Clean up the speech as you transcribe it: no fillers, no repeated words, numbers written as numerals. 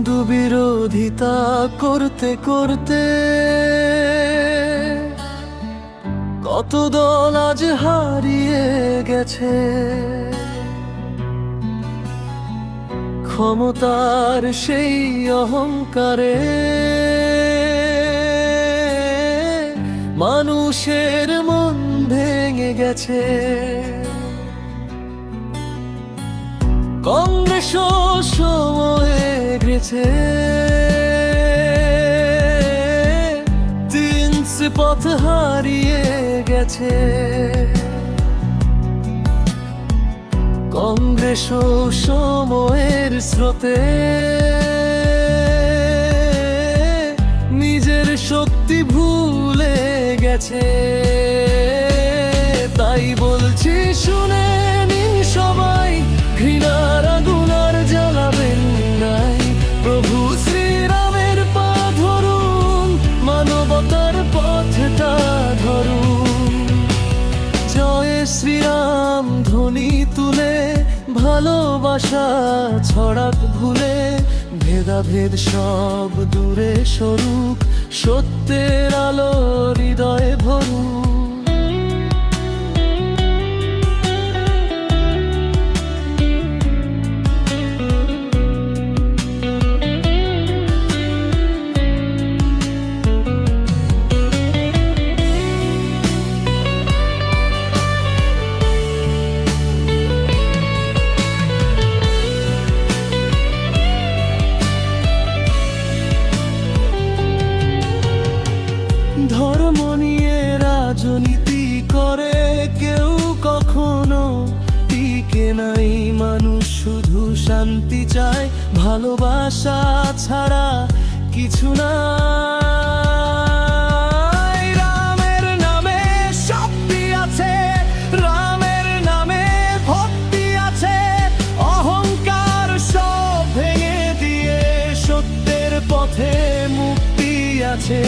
হিন্দু বিরোধিতা করতে করতে কত দল আজ হারিয়ে গেছে। ক্ষমতার সেই অহংকারে মানুষের মন ভেঙে গেছে। কংগ্রেস সময়ে গেছে, পথ হারিয়ে গেছে। কংগ্রেস সময়ের স্রোতে নিজের শক্তি ভুলে গেছে। তাই বলছি শুনে নিন সবাই, ঘৃণার আগুন আর জ্বালাবেন নাই। প্রভু শ্রীরামের পা ধরুন, মানবতার পথটা ধরুন। জয় শ্রীরাম ধ্বনি তুলে ভালোবাসা ছড়াক ভুলে, ভেদাভেদ সব দূরে সরুক, সত্যের আলো হৃদয়ে ভরুক। ধর্ম নিয়ে রাজনীতি করে কেউ কখনো টিকে নাই। মানুষ শুধু শান্তি চায়, ভালোবাসা ছাড়া কিছু নাই। রামের নামে শক্তি আছে, রামের নামে ভক্তি আছে। অহংকার সব ভেঙে দিয়ে সত্যের পথে মুক্তি আছে।